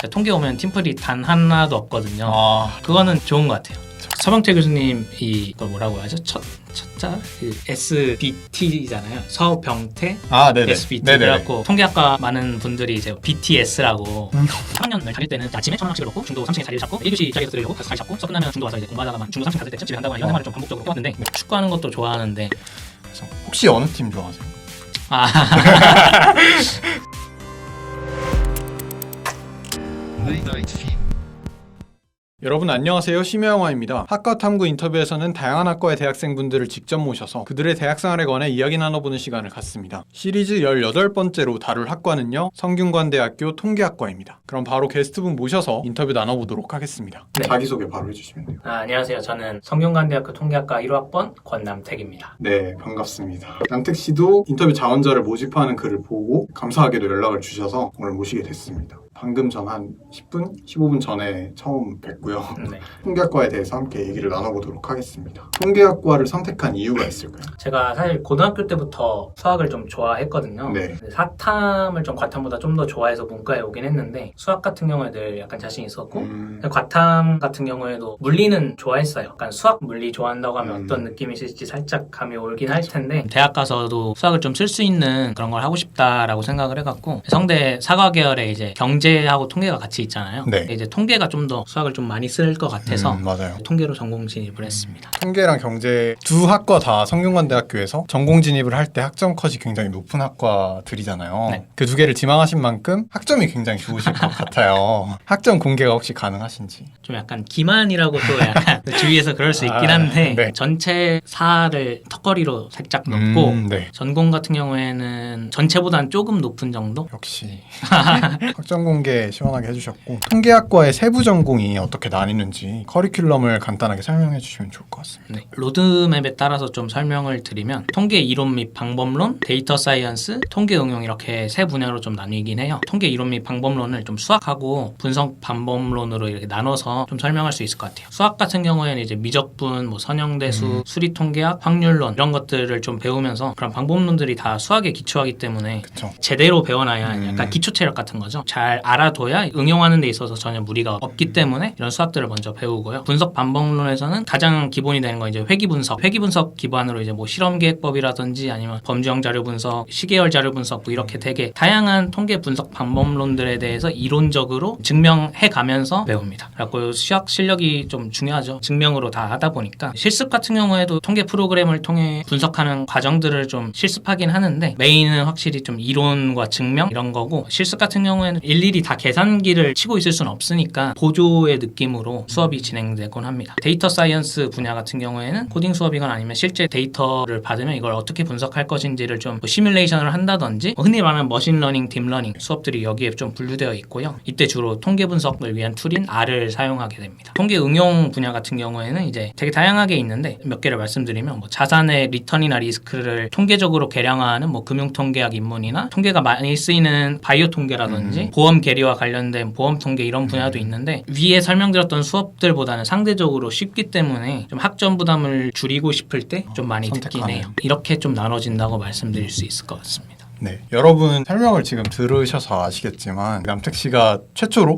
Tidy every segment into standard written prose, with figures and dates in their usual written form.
통계 오면 팀플이 단 하나도 없거든요. 그거는 좋은 것 같아요. 서병태 교수님 이걸 뭐라고 하죠? 첫자 SBT잖아요. 서병태 네네. SBT. 네네. 그래갖고 통계학과 많은 분들이 이제 BTS라고 3학년을 다닐 때는 아침에 천원씩을 넣고 중도 3층에 자리를 잡고 1교시 자리에서 들으려고 가서 자리 잡고 수업 끝나면 중도 와서 이제 공부하다가 중도 3층 갔을 때쯤 집에 간다거나 이런 생활을 좀 반복적으로 해왔는데 축구하는 것도 좋아하는데 혹시 어느 팀 좋아하세요? 여러분 안녕하세요. 심야영화입니다. 학과 탐구 인터뷰에서는 다양한 학과의 대학생분들을 직접 모셔서 그들의 대학생활에 관해 이야기 나눠보는 시간을 갖습니다. 시리즈 18번째로 다룰 학과는요, 성균관대학교 통계학과입니다. 그럼 바로 게스트분 모셔서 인터뷰 나눠보도록 하겠습니다. 네. 자기소개 바로 해주시면 돼요. 안녕하세요. 저는 성균관대학교 통계학과 1호학번 권남택입니다. 네, 반갑습니다. 남택 씨도 인터뷰 자원자를 모집하는 글을 보고 감사하게도 연락을 주셔서 오늘 모시게 됐습니다. 방금 전 한 10분, 15분 전에 처음 뵙고요. 네. 통계학과에 대해서 함께 얘기를 나눠보도록 하겠습니다. 통계학과를 선택한 이유가 있을까요? 제가 사실 고등학교 때부터 수학을 좀 좋아했거든요. 네. 사탐을 좀 과탐보다 좀 더 좋아해서 문과에 오긴 했는데 수학 같은 경우에 늘 약간 자신 있었고 과탐 같은 경우에도 물리는 좋아했어요. 약간 수학, 물리 좋아한다고 하면 어떤 느낌이 있을지 살짝 감이 오긴 할 텐데 대학 가서도 수학을 좀 쓸 수 있는 그런 걸 하고 싶다라고 생각을 해갖고 성대 사과 계열에 이제 경제하고 통계가 같이 있잖아요. 네. 이제 통계가 좀 더 수학을 좀 많이 쓸 것 같아서 맞아요. 통계로 전공 진입을 했습니다. 통계랑 경제 두 학과 다 성균관대학교에서 전공 진입을 할 때 학점 컷이 굉장히 높은 학과들이잖아요. 네. 그 두 개를 지망하신 만큼 학점이 굉장히 좋으실 것 같아요. 학점 공개가 혹시 가능하신지? 좀 약간 기만이라고 또 약간 주위에서 그럴 수 있긴 한데 네. 전체 4를 턱걸이로 살짝 높고 네. 전공 같은 경우에는 전체보다는 조금 높은 정도? 역시 학점 공개 시원하게 해주셨고 통계학과의 세부 전공이 어떻게 나뉘는지 커리큘럼을 간단하게 설명해 주시면 좋을 것 같습니다. 네. 로드맵에 따라서 좀 설명을 드리면 통계 이론 및 방법론, 데이터 사이언스, 통계 응용 이렇게 세 분야로 좀 나뉘긴 해요. 통계 이론 및 방법론을 좀 수학하고 분석 방법론으로 이렇게 나눠서 좀 설명할 수 있을 것 같아요. 수학 같은 경우에는 이제 미적분, 뭐 선형대수, 수리통계학, 확률론 이런 것들을 좀 배우면서 그런 방법론들이 다 수학에 기초하기 때문에 그쵸. 제대로 배워놔야 약간 기초 체력 같은 거죠. 잘 알아둬야 응용하는 데 있어서 전혀 무리가 없기 때문에 이런 수학들을 먼저 배우고요. 분석 방법론에서는 가장 기본이 되는 건 이제 회귀 분석. 회귀 분석 기반으로 이제 뭐 실험 계획법이라든지 아니면 범주형 자료 분석, 시계열 자료 분석 뭐 이렇게 되게 다양한 통계 분석 방법론들에 대해서 이론적으로 증명해 가면서 배웁니다. 그래서 수학 실력이 좀 중요하죠. 증명으로 다 하다 보니까 실습 같은 경우에도 통계 프로그램을 통해 분석하는 과정들을 좀 실습하긴 하는데 메인은 확실히 좀 이론과 증명 이런 거고 실습 같은 경우에는 일일이 다 계산기를 치고 있을 수는 없으니까 보조의 느낌으로 수업이 진행되곤 합니다. 데이터 사이언스 분야 같은 경우에는 코딩 수업이거나 아니면 실제 데이터를 받으면 이걸 어떻게 분석할 것인지를 좀 시뮬레이션을 한다든지 흔히 말하는 머신러닝, 딥러닝 수업들이 여기에 좀 분류되어 있고요. 이때 주로 통계 분석을 위한 툴인 R을 사용하게 됩니다. 통계 응용 분야 같은 경우에는 이제 되게 다양하게 있는데 몇 개를 말씀드리면 뭐 자산의 리턴이나 리스크를 통계적으로 계량화하는 뭐 금융통계학 입문이나 통계가 많이 쓰이는 바이오 통계라든지 보험 계리와 관련된 보험 통계 이런 분야도 있는데 위에 설명드렸던 수업들보다는 상대적으로 쉽기 때문에 좀 학점 부담을 줄이고 싶을 때 좀 많이 듣긴 해요. 이렇게 좀 나눠진다고 말씀드릴 수 있을 것 같습니다. 네, 여러분 설명을 지금 들으셔서 아시겠지만 남택 씨가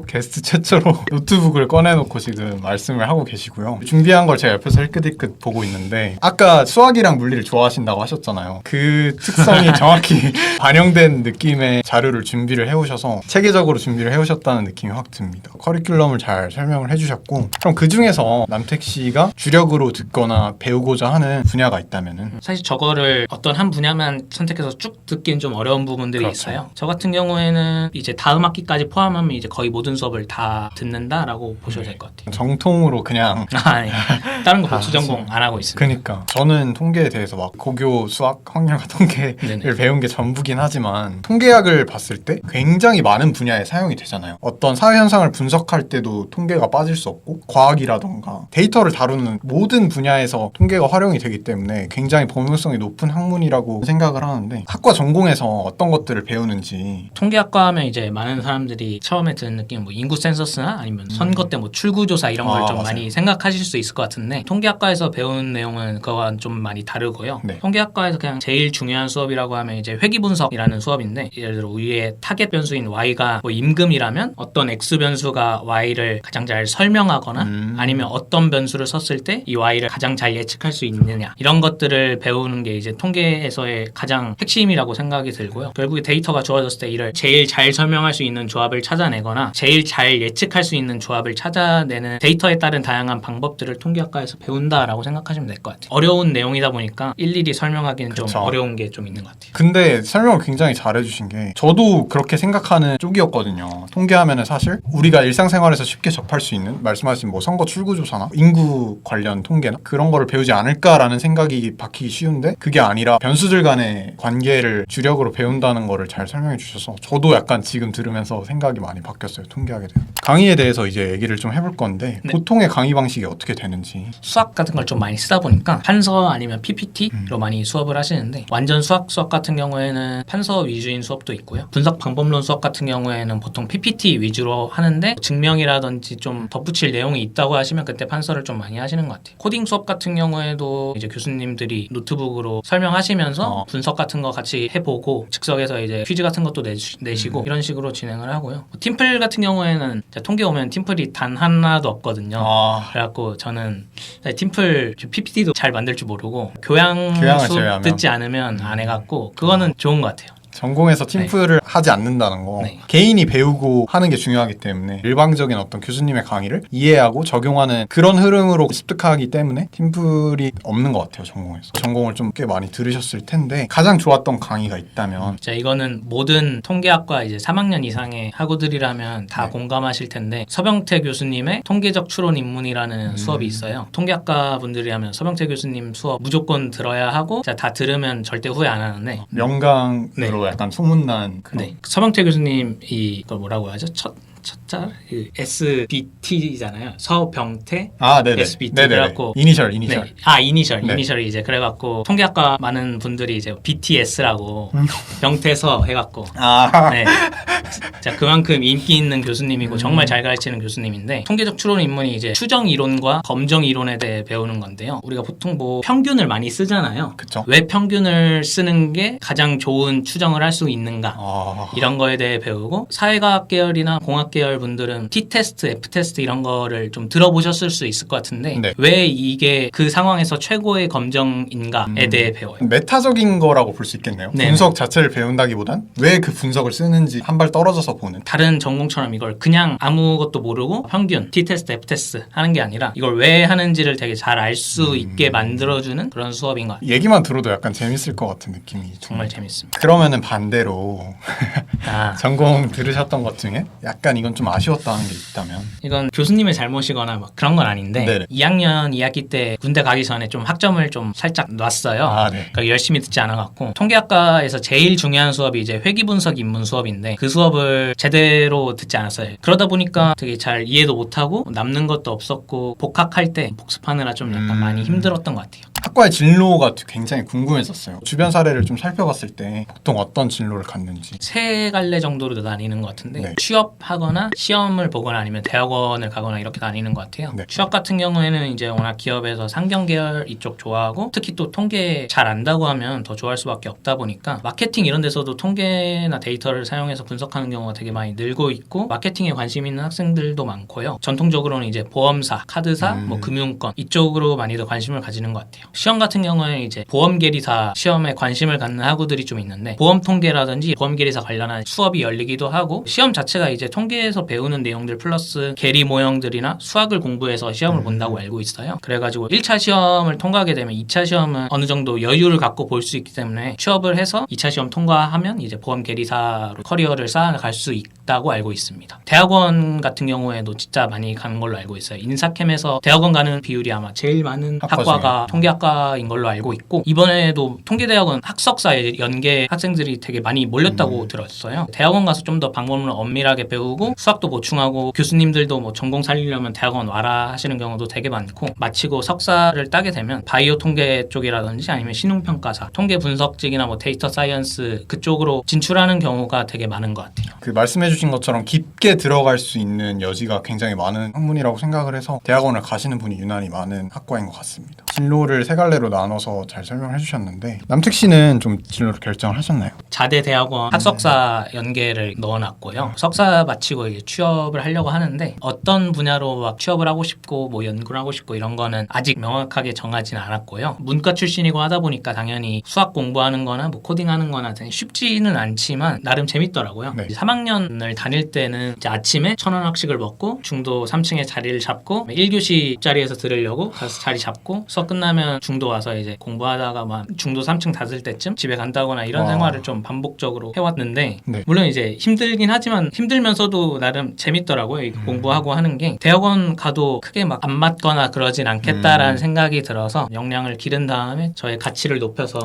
게스트 최초로 노트북을 꺼내놓고 지금 말씀을 하고 계시고요. 준비한 걸 제가 옆에서 힐끗힐끗 보고 있는데 아까 수학이랑 물리를 좋아하신다고 하셨잖아요. 그 특성이 정확히 반영된 느낌의 자료를 준비를 해오셔서 체계적으로 준비를 해오셨다는 느낌이 확 듭니다. 커리큘럼을 잘 설명을 해주셨고 그럼 그 중에서 남택 씨가 주력으로 듣거나 배우고자 하는 분야가 있다면은 사실 저거를 어떤 한 분야만 선택해서 쭉 듣기는 좀 어려운 부분들이 그렇죠. 있어요. 저 같은 경우에는 이제 다음 학기까지 포함하면 이제 거의 모든 수업을 다 듣는다라고 보셔도 될 것 같아요. 정통으로 그냥 아니, 다른 거 복수 전공 안 하고 있습니다. 그러니까 저는 통계에 대해서 막 고교 수학, 확률과 통계를 네네. 배운 게 전부긴 하지만 통계학을 봤을 때 굉장히 많은 분야에 사용이 되잖아요. 어떤 사회 현상을 분석할 때도 통계가 빠질 수 없고 과학이라던가 데이터를 다루는 모든 분야에서 통계가 활용이 되기 때문에 굉장히 범용성이 높은 학문이라고 생각을 하는데 학과 전공에서 통계에서 어떤 것들을 배우는지. 통계학과 하면 이제 많은 사람들이 처음에 드는 느낌은 뭐 인구 센서스나 아니면 선거 때 뭐 출구조사 이런 걸 좀 맞아요. 많이 생각하실 수 있을 것 같은데 통계학과에서 배운 내용은 그거와 좀 많이 다르고요. 네. 통계학과에서 그냥 제일 중요한 수업이라고 하면 이제 회귀분석이라는 수업인데 예를 들어 우리의 타겟 변수인 y가 뭐 임금이라면 어떤 x 변수가 y를 가장 잘 설명하거나 아니면 어떤 변수를 썼을 때 이 y를 가장 잘 예측할 수 있느냐 이런 것들을 배우는 게 이제 통계에서의 가장 핵심이라고 생각이 들고요. 결국에 데이터가 주어졌을 때 이를 제일 잘 설명할 수 있는 조합을 찾아내거나 제일 잘 예측할 수 있는 조합을 찾아내는 데이터에 따른 다양한 방법들을 통계학과에서 배운다라고 생각하시면 될 것 같아요. 어려운 내용이다 보니까 일일이 설명하기는 그쵸. 좀 어려운 게 좀 있는 것 같아요. 근데 설명을 굉장히 잘해주신 게 저도 그렇게 생각하는 쪽이었거든요. 통계하면은 사실 우리가 일상생활에서 쉽게 접할 수 있는 말씀하신 뭐 선거 출구조사나 인구 관련 통계나 그런 거를 배우지 않을까라는 생각이 박히기 쉬운데 그게 아니라 변수들 간의 관계를 주력으로 배운다는 거를 잘 설명해 주셔서 저도 약간 지금 들으면서 생각이 많이 바뀌었어요. 통계학에 대해. 강의에 대해서 이제 얘기를 좀 해볼 건데 네. 보통의 강의 방식이 어떻게 되는지. 수학 같은 걸 좀 많이 쓰다 보니까 판서 아니면 PPT로 많이 수업을 하시는데 완전 수학 같은 경우에는 판서 위주인 수업도 있고요. 분석 방법론 수업 같은 경우에는 보통 PPT 위주로 하는데 증명이라든지 좀 덧붙일 내용이 있다고 하시면 그때 판서를 좀 많이 하시는 것 같아요. 코딩 수업 같은 경우에도 이제 교수님들이 노트북으로 설명하시면서 분석 같은 거 같이 해보고 즉석에서 이제 퀴즈 같은 것도 내시고 이런 식으로 진행을 하고요. 팀플 같은 경우에는 통계 오면 팀플이 단 하나도 없거든요. 그래갖고 저는 팀플 PPT도 잘 만들 줄 모르고 교양 수업 제외하면. 듣지 않으면 안 해갖고 그거는 좋은 것 같아요. 전공에서 팀플을 하지 않는다는 거. 네. 개인이 배우고 하는 게 중요하기 때문에 일방적인 어떤 교수님의 강의를 이해하고 적용하는 그런 흐름으로 습득하기 때문에 팀플이 없는 것 같아요. 전공에서. 전공을 좀 꽤 많이 들으셨을 텐데 가장 좋았던 강의가 있다면. 자, 이거는 모든 통계학과 이제 3학년 이상의 학우들이라면 다 네. 공감하실 텐데 서병태 교수님의 통계적 추론 입문이라는 수업이 있어요. 통계학과 분들이 하면 서병태 교수님 수업 무조건 들어야 하고 자, 다 들으면 절대 후회 안 하는데 명강으로 약간 소문난 그런. 네. 서병태 교수님 이걸 뭐라고 하죠? 첫자 SBT잖아요. 서병태 네네. SBT 네네. 그래갖고 이니셜. 네. 네. 이니셜이 이제 그래갖고 통계학과 많은 분들이 이제 BTS라고 병태서 해갖고 네. 자, 그만큼 인기 있는 교수님이고 정말 잘 가르치는 교수님인데 통계적 추론 입문이 이제 추정 이론과 검정 이론에 대해 배우는 건데요. 우리가 보통 뭐 평균을 많이 쓰잖아요. 그쵸. 왜 평균을 쓰는 게 가장 좋은 추정을 할 수 있는가? 이런 거에 대해 배우고 사회과학 계열이나 공학 계열 분들은 T-테스트, F-테스트 이런 거를 좀 들어보셨을 수 있을 것 같은데 네. 왜 이게 그 상황에서 최고의 검정인가에 대해 배워요. 메타적인 거라고 볼 수 있겠네요. 네. 분석 자체를 배운다기보단 왜 그 분석을 쓰는지 한 발 떨어져서 보는. 다른 전공처럼 이걸 그냥 아무것도 모르고 평균, T-테스트, F-테스트 하는 게 아니라 이걸 왜 하는지를 되게 잘 알 수 있게 만들어주는 그런 수업인 것 같아요. 얘기만 들어도 약간 재밌을 것 같은 느낌이 정말 재밌습니다. 그러면은 반대로 아, 전공 들으셨던 것 중에 약간 이건 좀 아쉬웠다는 게 있다면. 이건 교수님의 잘못이거나 막 그런 건 아닌데 네네. 2학년 2학기 때 군대 가기 전에 좀 학점을 좀 살짝 놨어요. 네. 그러니까 열심히 듣지 않아갖고 통계학과에서 제일 중요한 수업이 이제 회귀분석 입문 수업인데 그 수업을 제대로 듣지 않았어요. 그러다 보니까 되게 잘 이해도 못하고 남는 것도 없었고 복학할 때 복습하느라 좀 약간 많이 힘들었던 것 같아요. 학과의 진로가 굉장히 궁금했었어요. 주변 사례를 좀 살펴봤을 때 보통 어떤 진로를 갖는지. 세 갈래 정도로 다니는 것 같은데 네. 취업하거나 시험을 보거나 아니면 대학원을 가거나 이렇게 다니는 것 같아요. 네. 취업 같은 경우에는 이제 워낙 기업에서 상경 계열 이쪽 좋아하고 특히 또 통계 잘 안다고 하면 더 좋아할 수밖에 없다 보니까 마케팅 이런 데서도 통계나 데이터를 사용해서 분석하는 경우가 되게 많이 늘고 있고 마케팅에 관심 있는 학생들도 많고요. 전통적으로는 이제 보험사, 카드사, 뭐 금융권 이쪽으로 많이들 관심을 가지는 것 같아요. 시험 같은 경우에는 이제 보험계리사 시험에 관심을 갖는 학우들이 좀 있는데 보험 통계라든지 보험계리사 관련한 수업이 열리기도 하고 시험 자체가 이제 통계에서 배우는 내용들 플러스 계리 모형들이나 수학을 공부해서 시험을 본다고 알고 있어요. 그래가지고 1차 시험을 통과하게 되면 2차 시험은 어느 정도 여유를 갖고 볼 수 있기 때문에 취업을 해서 2차 시험 통과하면 이제 보험계리사로 커리어를 쌓아갈 수 있다고 알고 있습니다. 대학원 같은 경우에도 진짜 많이 가는 걸로 알고 있어요. 인사캠에서 대학원 가는 비율이 아마 제일 많은 학과 학과가 중에. 통계학과 학과인 걸로 알고 있고 이번에도 통계대학원 학석사 연계 학생들이 되게 많이 몰렸다고 들었어요. 대학원 가서 좀 더 방법론을 엄밀하게 배우고 수학도 보충하고 교수님들도 뭐 전공 살리려면 대학원 와라 하시는 경우도 되게 많고 마치고 석사를 따게 되면 바이오 통계 쪽이라든지 아니면 신흥평가사, 통계 분석직이나 뭐 데이터 사이언스 그쪽으로 진출하는 경우가 되게 많은 것 같아요. 그 말씀해주신 것처럼 깊게 들어갈 수 있는 여지가 굉장히 많은 학문이라고 생각을 해서 대학원을 가시는 분이 유난히 많은 학과인 것 같습니다. 진로를 세 갈래로 나눠서 잘 설명을 해주셨는데 남특 씨는 좀 진로를 결정을 하셨나요? 자대 대학원 학석사 연계를 넣어놨고요. 석사 마치고 이제 취업을 하려고 하는데 어떤 분야로 막 취업을 하고 싶고 뭐 연구를 하고 싶고 이런 거는 아직 명확하게 정하지는 않았고요. 문과 출신이고 하다 보니까 당연히 수학 공부하는 거나 뭐 코딩하는 거나 되게 쉽지는 않지만 나름 재밌더라고요. 네. 3학년을 다닐 때는 이제 아침에 1,000원 학식을 먹고 중도 3층에 자리를 잡고 1교시 자리에서 들으려고 가서 자리 잡고 수업 끝나면 중도 와서 이제 공부하다가 막 중도 3층 닫을 때쯤 집에 간다거나 이런 생활을 좀 반복적으로 해왔는데 네. 물론 이제 힘들긴 하지만 힘들면서도 나름 재밌더라고요. 이 공부하고 하는 게 대학원 가도 크게 막 안 맞거나 그러진 않겠다라는 생각이 들어서 역량을 기른 다음에 저의 가치를 높여서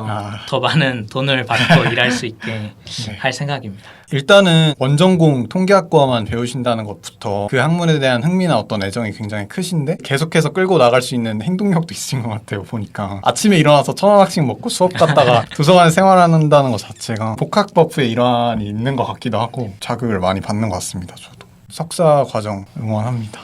더 많은 돈을 받고 일할 수 있게 할 생각입니다. 일단은 원전공 통계학과만 배우신다는 것부터 그 학문에 대한 흥미나 어떤 애정이 굉장히 크신데 계속해서 끌고 나갈 수 있는 행동력도 있으신 것 같아요. 보니까 아침에 일어나서 1,000원 학씩 먹고 수업 갔다가 도서관에 생활한다는 것 자체가 복학버프의 일환이 있는 것 같기도 하고 자극을 많이 받는 것 같습니다. 저도 석사 과정 응원합니다.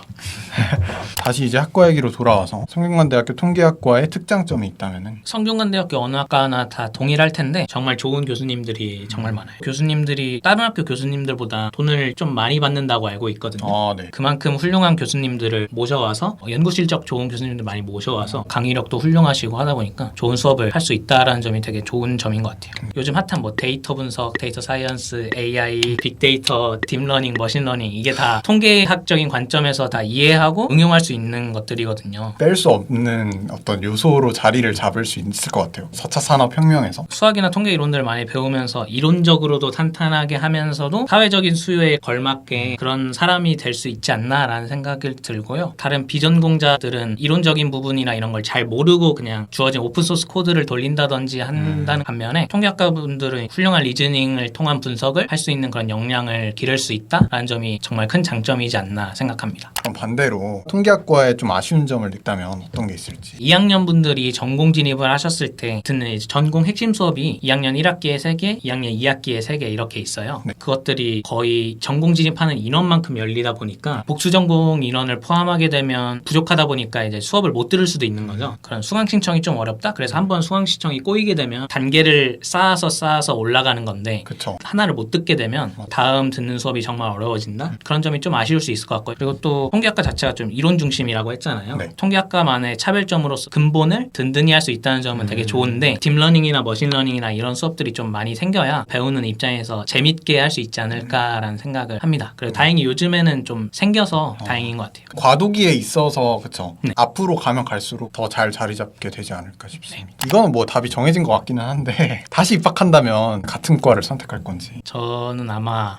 다시 이제 학과 얘기로 돌아와서 성균관대학교 통계학과의 특장점이 있다면은 성균관대학교 어느 학과나 다 동일할 텐데 정말 좋은 교수님들이 정말 많아요. 교수님들이 다른 학교 교수님들보다 돈을 좀 많이 받는다고 알고 있거든요. 네. 그만큼 훌륭한 교수님들을 모셔와서 연구 실적 좋은 교수님들 많이 모셔와서 강의력도 훌륭하시고 하다 보니까 좋은 수업을 할 수 있다라는 점이 되게 좋은 점인 것 같아요. 요즘 핫한 뭐 데이터 분석, 데이터 사이언스, AI, 빅데이터, 딥러닝, 머신러닝 이게 다 통계학적인 관점에서 다 이해하고 응용할 수 있는 것들이거든요. 뺄 수 없는 어떤 요소로 자리를 잡을 수 있을 것 같아요. 4차 산업혁명에서. 수학이나 통계 이론들을 많이 배우면서 이론적으로도 탄탄하게 하면서도 사회적인 수요에 걸맞게 그런 사람이 될 수 있지 않나라는 생각이 들고요. 다른 비전공자들은 이론적인 부분이나 이런 걸 잘 모르고 그냥 주어진 오픈소스 코드를 돌린다든지 한다는 반면에 통계학과 분들은 훌륭한 리즈닝을 통한 분석을 할 수 있는 그런 역량을 기를 수 있다라는 점이 정말 큰 장점이지 않나 생각합니다. 그럼 반대로 통계학과에 좀 아쉬운 점을 냈다면 어떤 게 있을지. 2학년 분들이 전공 진입을 하셨을 때 듣는 이제 전공 핵심 수업이 2학년 1학기에 3개, 2학년 2학기에 3개 이렇게 있어요. 네. 그것들이 거의 전공 진입하는 인원만큼 열리다 보니까 복수 전공 인원을 포함하게 되면 부족하다 보니까 이제 수업을 못 들을 수도 있는 거죠. 그런 수강 신청이 좀 어렵다. 그래서 한번 수강 신청이 꼬이게 되면 단계를 쌓아서 올라가는 건데 그쵸. 하나를 못 듣게 되면 다음 듣는 수업이 정말 어려워진다. 그런 점이 좀 아쉬울 수 있을 것 같고요. 그리고 또 통계학과 자체가 좀 이론 중심이라고 했잖아요. 네. 통계학과만의 차별점으로서 근본을 든든히 할 수 있다는 점은 되게 좋은데 딥러닝이나 머신러닝이나 이런 수업들이 좀 많이 생겨야 배우는 입장에서 재밌게 할 수 있지 않을까라는 생각을 합니다. 그리고 다행히 요즘에는 좀 생겨서 다행인 것 같아요. 과도기에 있어서 그쵸. 네. 앞으로 가면 갈수록 더 잘 자리 잡게 되지 않을까 싶습니다. 이거는 뭐 답이 정해진 것 같기는 한데 다시 입학한다면 같은 과를 선택할 건지. 저는 아마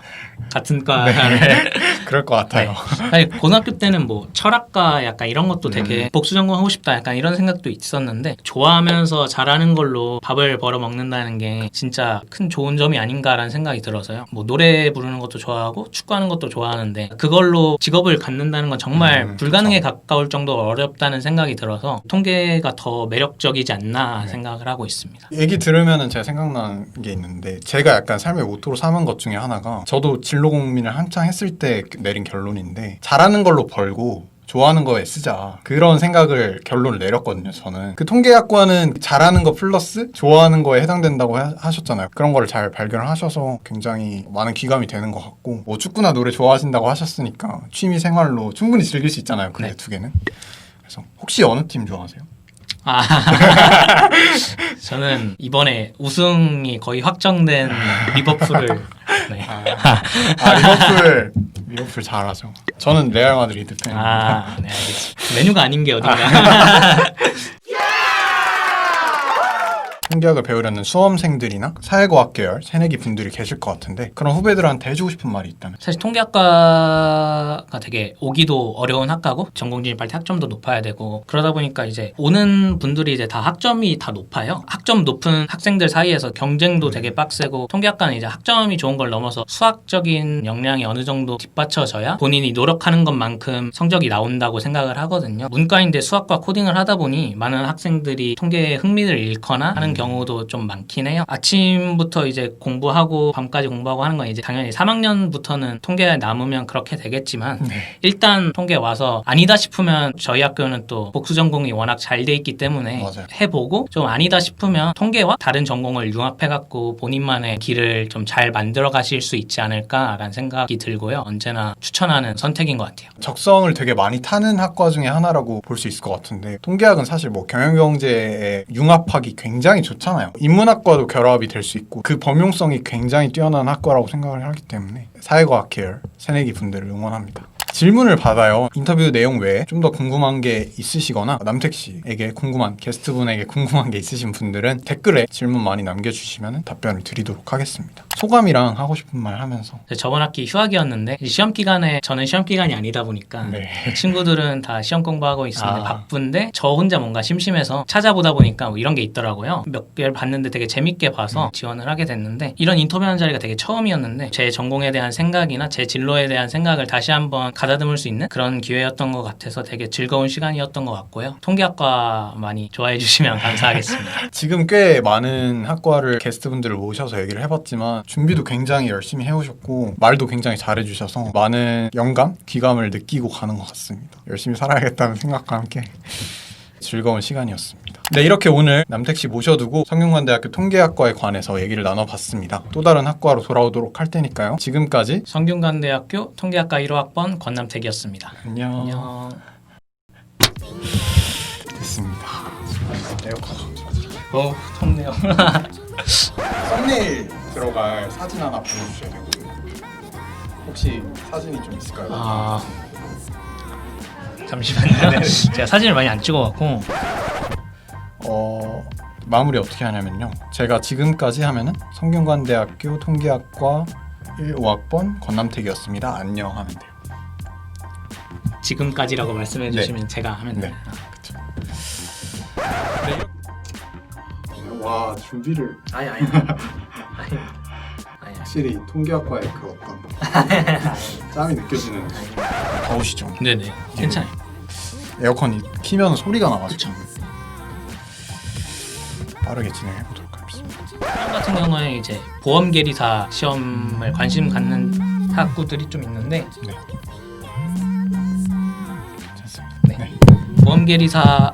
같은 과를 그럴 것 같아요. 아니, 고등학교 때는 뭐 철학과 약간 이런 것도 되게 복수 전공하고 싶다 약간 이런 생각도 있었는데 좋아하면서 잘하는 걸로 밥을 벌어 먹는다는 게 진짜 큰 좋은 점이 아닌가라는 생각이 들어서요. 뭐 노래 부르는 것도 좋아하고 축구하는 것도 좋아하는데 그걸로 직업을 갖는다는 건 정말 불가능에 가까울 정도로 어렵다는 생각이 들어서 통계가 더 매력적이지 않나 생각을 하고 있습니다. 얘기 들으면은 제가 생각나는 게 있는데 제가 약간 삶의 모토로 삼은 것 중에 하나가 저도 진로 고민을 한창 했을 때 내린 결론인데 잘하는 걸로 벌고 좋아하는 거에 쓰자 그런 생각을 결론을 내렸거든요. 저는 그 통계학과는 잘하는 거 플러스 좋아하는 거에 해당된다고 하셨잖아요. 그런 거를 잘 발견을 하셔서 굉장히 많은 귀감이 되는 것 같고 뭐 축구나 노래 좋아하신다고 하셨으니까 취미 생활로 충분히 즐길 수 있잖아요. 그 두 개는. 그래서 혹시 어느 팀 좋아하세요? 저는 이번에 우승이 거의 확정된 리버풀을 네. 리버풀 잘하죠. 저는 레알 마드리드 팬입니다. 네, 알겠습니다. 메뉴가 아닌 게 어딘가. 통계학을 배우려는 수험생들이나 사회과학 계열 새내기 분들이 계실 것 같은데 그런 후배들한테 해주고 싶은 말이 있다면? 사실 통계학과가 되게 오기도 어려운 학과고 전공 진입할 때 학점도 높아야 되고 그러다 보니까 이제 오는 분들이 이제 다 학점이 다 높아요. 학점 높은 학생들 사이에서 경쟁도 되게 빡세고 통계학과는 이제 학점이 좋은 걸 넘어서 수학적인 역량이 어느 정도 뒷받쳐져야 본인이 노력하는 것만큼 성적이 나온다고 생각을 하거든요. 문과인데 수학과 코딩을 하다 보니 많은 학생들이 통계에 흥미를 잃거나 하는 경우도 좀 많긴 해요. 아침부터 이제 공부하고 밤까지 공부하고 하는 건 이제 당연히 3학년부터는 통계에 남으면 그렇게 되겠지만 일단 통계 와서 아니다 싶으면 저희 학교는 또 복수 전공이 워낙 잘 돼 있기 때문에 맞아요. 해보고 좀 아니다 싶으면 통계와 다른 전공을 융합해갖고 본인만의 길을 좀 잘 만들어 가실 수 있지 않을까라는 생각이 들고요. 언제나 추천하는 선택인 것 같아요. 적성을 되게 많이 타는 학과 중에 하나라고 볼 수 있을 것 같은데 통계학은 사실 뭐 경영경제에 융합하기 굉장히 좋잖아요. 인문학과도 결합이 될 수 있고 그 범용성이 굉장히 뛰어난 학과라고 생각을 하기 때문에 사회과학 계열 새내기 분들을 응원합니다. 질문을 받아요. 인터뷰 내용 외에 좀 더 궁금한 게 있으시거나 남택 씨에게 궁금한 게스트분에게 궁금한 게 있으신 분들은 댓글에 질문 많이 남겨주시면 답변을 드리도록 하겠습니다. 소감이랑 하고 싶은 말 하면서. 저번 학기 휴학이었는데 시험 기간에 저는 시험 기간이 아니다 보니까 네. 친구들은 다 시험 공부하고 있었는데 바쁜데 저 혼자 뭔가 심심해서 찾아보다 보니까 뭐 이런 게 있더라고요. 몇 개를 봤는데 되게 재밌게 봐서 지원을 하게 됐는데 이런 인터뷰하는 자리가 되게 처음이었는데 제 전공에 대한 생각이나 제 진로에 대한 생각을 다시 한번 가다듬을 수 있는 그런 기회였던 것 같아서 되게 즐거운 시간이었던 것 같고요. 통계학과 많이 좋아해 주시면 감사하겠습니다. 지금 꽤 많은 학과를 게스트분들을 모셔서 얘기를 해봤지만 준비도 굉장히 열심히 해오셨고 말도 굉장히 잘해주셔서 많은 영감, 귀감을 느끼고 가는 것 같습니다. 열심히 살아야겠다는 생각과 함께 즐거운 시간이었습니다. 네, 이렇게 오늘 남택 씨 모셔두고 성균관대학교 통계학과에 관해서 얘기를 나눠봤습니다. 또 다른 학과로 돌아오도록 할 테니까요. 지금까지 성균관대학교 통계학과 1호학번 권남택이었습니다. 안녕. 안녕. 됐습니다. 에어컨. 덥네요. 썸네일 들어갈 사진 하나 보여주셔야 되거든요. 혹시 사진이 좀 있을까요? 잠시만요. 제가 사진을 많이 안 찍어갖고 마무리 어떻게 하냐면요. 제가 지금까지 하면은 성균관대학교 통계학과 1호학번 권남택이었습니다. 안녕 하면 돼요. 지금까지라고 말씀해 주시면 제가 하면 돼요. 그쵸. 와, 준비를 아니. 확실히 통계학과의 그 어떤 짬이 느껴지는. 더우시죠? 네네. 괜찮아요. 에어컨이 키면 소리가 나가지고 빠르게 진행해 보도록 하겠습니다. 시험 같은 경우에 이제 보험 계리사 시험을 관심 갖는 학부들이 좀 있는데 네. 괜찮습니다. 네. 보험 계리사